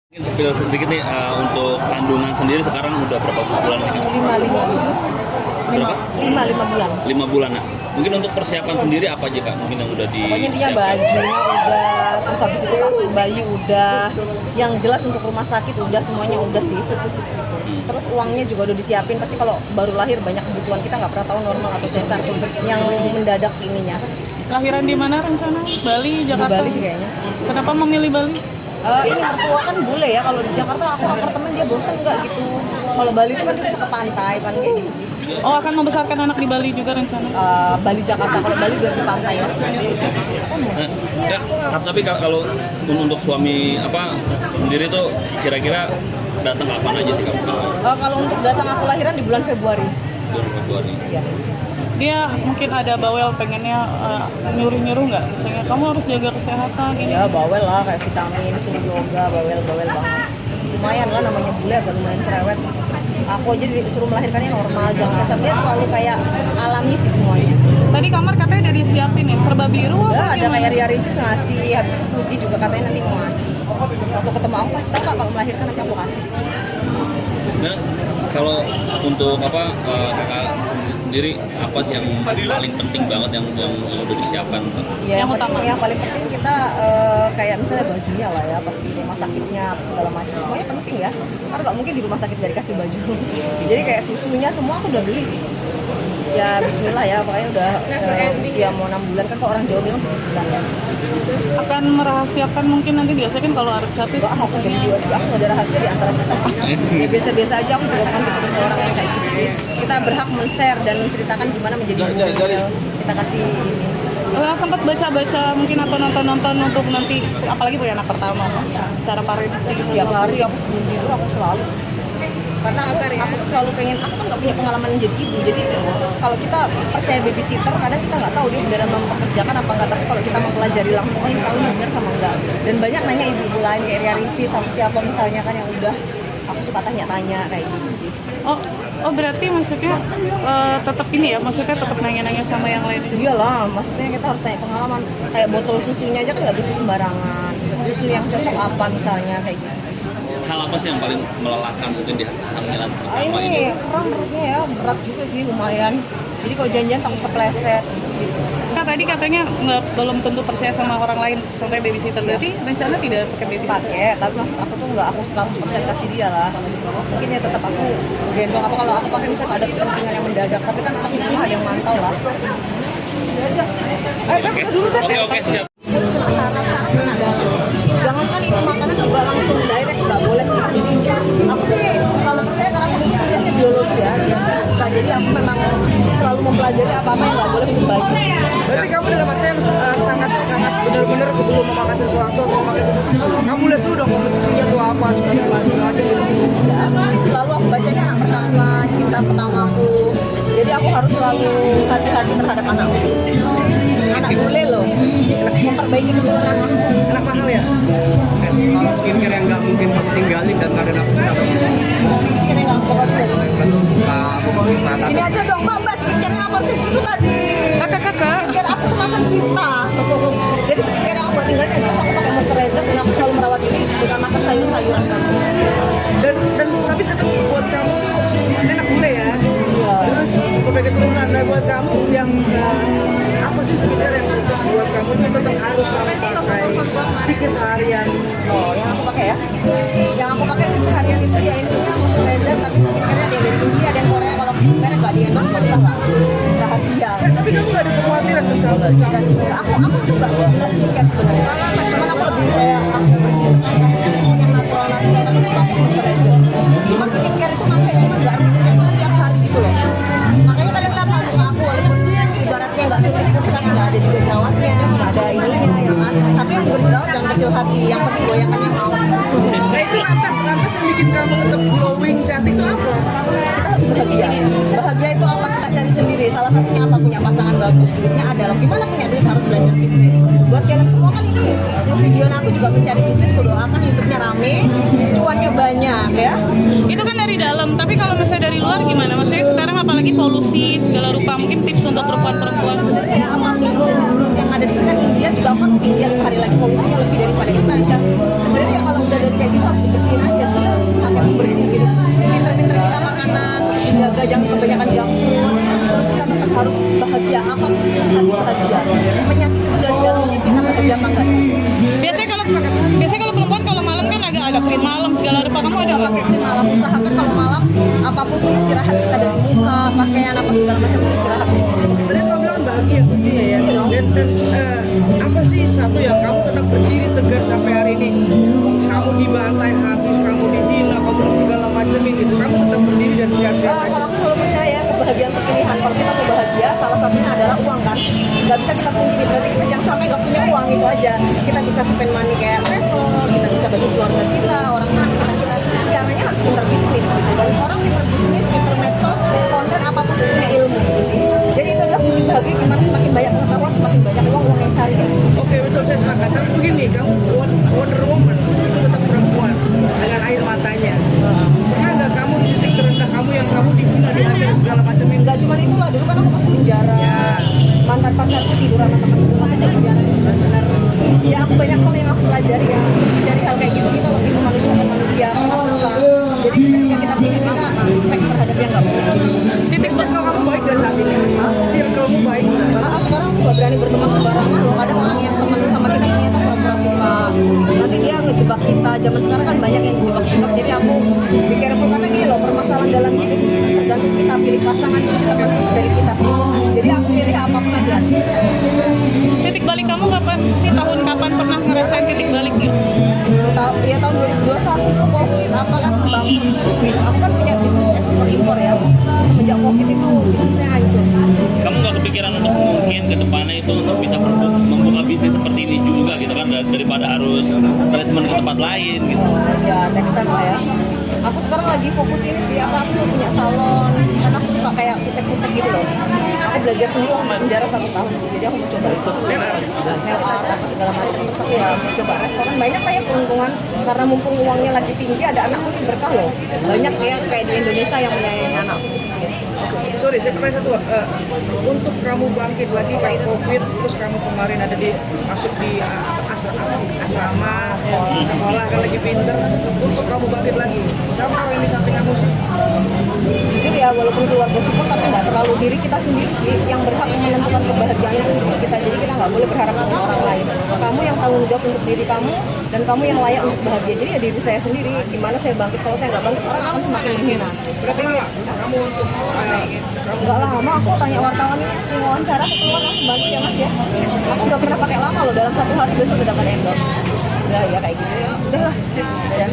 Mungkin spill sedikit nih untuk kandungan sendiri sekarang udah berapa bulan nih? Berapa? 5 bulan. 5 bulan. Nah, mungkin untuk persiapan sendiri apa aja Kak? Mungkin yang udah di Pokoknya dia bajunya udah, terus habis itu kasur bayi udah, yang jelas untuk rumah sakit udah, semuanya udah sih. Terus uangnya juga udah disiapin, pasti kalau baru lahir banyak kebutuhan, kita nggak pernah tahu normal atau sesar yang mendadak ininya. Lahiran di mana rencana? Bali, Jakarta? Di Bali sih kayaknya. Kenapa memilih Bali? Ini mertua kan bule ya, kalau di Jakarta aku apartemen dia bosan nggak gitu. Kalau Bali itu kan dia bisa ke pantai, paling kayak gitu sih. Oh, akan membesarkan anak di Bali juga rencana? Bali Jakarta, kalau Bali biar di pantai ya. Tapi kalau untuk suami apa sendiri tuh kira-kira datang kapan aja sih kamu? Kalau untuk datang aku lahiran di bulan Februari. Bulan Februari. Iya. Dia mungkin ada bawel pengennya nyuruh-nyuruh nggak? Misalnya kamu harus jaga kesehatan ini. Ya bawel lah, kayak vitamin, suruh yoga, bawel banget. Lumayan lah, namanya bule agak lumayan cerewet. Aku aja disuruh melahirkannya normal, jangan sesar, dia terlalu kayak alami sih semuanya. Tadi kamar katanya udah disiapin ya, serba biru Ya apa ada gimana? kayak Ria Ricis ngasih, habis itu Fuji juga katanya nanti mau ngasih. Waktu ketemu aku kasih tau Kak, kalau melahirkan nanti aku kasih. Nah, kalau untuk apa kakak sendiri apa sih yang paling penting banget yang udah disiapkan? Ya, Yang utama. yang paling penting kita kayak misalnya bajunya lah ya, pasti rumah sakitnya apa segala macam, semuanya penting ya. Karena nggak mungkin di rumah sakit nggak dikasih baju. Jadi kayak susunya semua aku udah beli sih. Ya Bismillah ya, pokoknya udah usia mau 6 bulan kan, kalau orang Jawa bilang 7 bulan ya. Akan merahasiakan mungkin nanti, biasanya kan kalau artis Enggak, aku berdua sih, aku nggak ada rahasia di antara kita sih. Ya biasa-biasa aja, aku juga bukan tipe orang yang kayak gitu sih. Kita berhak men-share dan menceritakan gimana menjadi ibu hamil. Kita kasih ini. sempat baca-baca mungkin atau nonton-nonton untuk nanti, apalagi punya anak pertama, cara parenting. Tiap hari aku sebelum tidur aku selalu, karena aku tuh selalu pengen, aku kan nggak punya pengalaman menjadi ibu, jadi kalau kita percaya babysitter kadang kita nggak tahu dia beneran mempekerjakan apa enggak, tapi kalau kita mempelajari langsung, oh ini tahu ini bener sama enggak. Dan banyak nanya ibu-ibu lain kayak Ria Ricis atau siapa misalnya kan yang udah, aku suka tanya-tanya kayak gitu sih. Oh berarti maksudnya tetap ini ya, maksudnya tetap nanya-nanya sama yang lain juga. Iyalah, maksudnya kita harus tanya pengalaman, kayak botol susunya aja kan nggak bisa sembarangan, susu yang cocok apa misalnya kayak gitu sih. Hal apa sih yang paling melelahkan mungkin di hamilan pertama Ini kurang perutnya ya, berat juga sih lumayan. Jadi kalau janjian takut kepleset gitu sih. Kak tadi katanya belum tentu percaya sama orang lain sampai babysitter, berarti rencana tidak pakai babysitter? Pakai, tapi maksud aku tuh nggak aku 100% kasih dia lah. Mungkin ya tetap aku gendong apa, kalau aku pakai misalnya ada kepentingan yang mendadak, tapi kan tetap di rumah ada yang mantau lah. Oke, oke, siap. Saraf kena dalam. Jangankan itu makanan juga langsung direct, nggak boleh sih. Aku sih selalu percaya karena aku kuliahnya biologi ya, nah, jadi aku memang selalu mempelajari apa-apa yang nggak boleh untuk bayi. Berarti kamu dalam artian sangat benar-benar sebelum memakan sesuatu atau memakai sesuatu, kamu lihat dulu dong komposisinya tuh apa segala macam gitu. Ya, selalu aku bacanya anak pertama, cinta pertamaku. Jadi aku harus selalu hati-hati terhadap anakku. Anak bule loh, memperbaiki keturunan aku. Anak mahal ya? Kalau skincare yang nggak mungkin kamu tinggalin dan karena aku Skincare yang aku pakai. kenapa? Ini aja dong Mbak, skincare yang apa sih itu tadi? Kakak. Skincare aku tuh makan cinta. Jadi skincare yang aku buat tinggalin aja, aku pakai moisturizer dan aku selalu merawat diri dengan makan sayur-sayuran. Dan tapi tetap buat kamu tuh enak bule ya. Iya. Terus berbagi turunan, nah buat kamu yang apa sih skincare yang buat kamu tuh tetap harus kamu pakai di keseharian? Oh, yang aku pakai ya? Yang aku pakai keseharian itu ya intinya moisturizer, tapi skincare-nya ada yang dari India, ada yang Korea. Kalau merek nggak di endorse, nggak usah lah. Rahasia. Tapi kamu nggak ada kekhawatiran mencoba? Enggak sih, aku tuh nggak skincare sebenarnya. Cuman aku lebih kayak aku bersih yang natural tapi pakai moisturizer. Cuma skincare itu pakai, cuma nggak rutin kayak tiap hari gitu loh. Makanya kadang lihat muka aku walaupun ibaratnya nggak putih tapi nggak ada juga jerawatnya, nggak ada ininya ya kan. Tapi yang berjerawat jangan kecil hati, yang penting goyangannya mau. Nah itu lantas yang bikin kamu tetap glowing cantik itu apa? Kita harus bahagia. Bahagia itu apa, kita cari sendiri. Salah satunya apa, punya pasangan bagus, duitnya ada loh. Gimana punya duit, harus belajar bisnis. Buat kalian semua kan ini nge-videoin aku juga mencari bisnis, aku doakan YouTube-nya rame, cuannya banyak ya. Itu kan dari dalam, tapi kalau misalnya dari luar gimana? Maksudnya sekarang apalagi polusi segala rupa, mungkin tips untuk perempuan-perempuan. Sebenarnya ya apapun jenis yang ada di sini kan India juga kan lihat hari lagi polusinya lebih daripada Indonesia. Sebenarnya ya kalau udah dari kayak gitu harus dibersihkan. harus bahagia, apapun itu hati bahagia. Penyakit itu dari dalamnya kita bahagia apa enggak sih? Biasanya kalau perempuan kalau malam kan agak ada krim malam segala rupa. Kamu ada apa? Pakai krim malam, usahakan kalau malam apapun itu istirahat kita dari muka, pakaian apa segala macam itu istirahat sih. Tadi kamu bilang bahagia kuncinya ya. Dan apa sih satu yang kamu tetap berdiri tegar sampai hari ini? Kamu dibantai habis, kamu dihina, kamu segala macam gitu. Kamu tetap berdiri dan sehat-sehat aja. Kalau aku selalu percaya kebahagiaan itu pilihan. Kalau kita mau bahagia, salah satunya adalah uang kan. Nggak bisa kita pungkiri, berarti kita jangan sampai nggak punya uang itu aja. Kita bisa spend money kayak travel, kita bisa bagi keluarga kita, orang di sekitar kita. Caranya harus pinter bisnis gitu. Dan orang pinter bisnis, pinter medsos, konten apapun itu punya ilmu gitu sih. Jadi itu adalah kunci bahagia. Gimana semakin banyak pengetahuan, semakin banyak uang yang cari kayak gitu. Oke, betul, saya sepakat. Tapi begini, kamu Wonder Woman itu tetap perempuan dengan air matanya. Pernah nggak kamu di titik terendah kamu yang kamu dibina, dihajar segala macam itu? Nggak cuma itu lah, dulu kan aku masuk penjara. Ya. Mantan pacarku tidur sama teman-teman, makanya berkhianat itu benar-benar. Ya aku banyak hal yang aku pelajari ya. Dari hal kayak gitu kita lebih memanusiakan manusia, pernah susah. Jadi ketika kita punya, kita respect terhadap yang nggak punya. Titik circle kamu baik gak saat ini? Circlemu baik nggak? Sekarang aku nggak berani berteman sembarangan loh. Kadang orang yang teman sama kita ternyata pura-pura suka. Nanti dia ngejebak kita. Zaman sekarang kan banyak yang dijebak-jebak. Jadi aku be careful karena gini loh, permasalahan dalam hidup tergantung kita pilih pasangan, teman itu dari kita sih. Jadi aku pilih apapun hati-hati. Titik balik kamu kapan sih? Tahun kapan pernah ngerasain titik balik gitu? Ya tahun 2021 COVID apa kan membangun bisnis. Aku kan punya bisnis ekspor impor ya. Semenjak COVID itu bisnisnya hancur. Kamu nggak kepikiran untuk mungkin ke depannya itu untuk bisa membuka bisnis seperti ini juga gitu kan, daripada harus treatment ke tempat lain gitu. Ya next time lah ya. Aku sekarang lagi fokus ini sih, aku punya salon. Karena aku suka kayak kutek-kutek gitu loh. Aku belajar sendiri waktu di penjara 1 tahun sih. Jadi aku mau coba itu. Nail art apa segala macam. Terus aku ya mau coba restoran. Banyak lah ya keuntungan. Karena mumpung uangnya lagi tinggi, ada anakku yang berkah loh. Banyak ya kayak di Indonesia yang menyayangi anakku sih. Sorry, saya bertanya satu. Untuk kamu bangkit lagi kayak COVID, terus kamu kemarin ada masuk di asrama, sekolah kan lagi pinter. Untuk kamu bangkit lagi, siapa orang yang di samping kamu sih? Jujur ya, walaupun keluarga support tapi nggak terlalu diri kita sendiri sih yang berhak menentukan kebahagiaan itu untuk kita. Jadi kita nggak boleh berharap dengan orang lain. Kamu yang tanggung jawab untuk diri kamu dan kamu yang layak untuk bahagia. Jadi ya diri saya sendiri. Gimana saya bangkit? Kalau saya nggak bangkit, orang akan semakin menghina. Berapa lama kamu untuk Nggak lama, aku tanya wartawan ini sering wawancara, aku keluar langsung bantu ya mas ya. Aku nggak pernah pakai lama loh, dalam 1 hari besok udah dapat endorse. Udah ya kayak gitu. Udahlah, sip. Ya.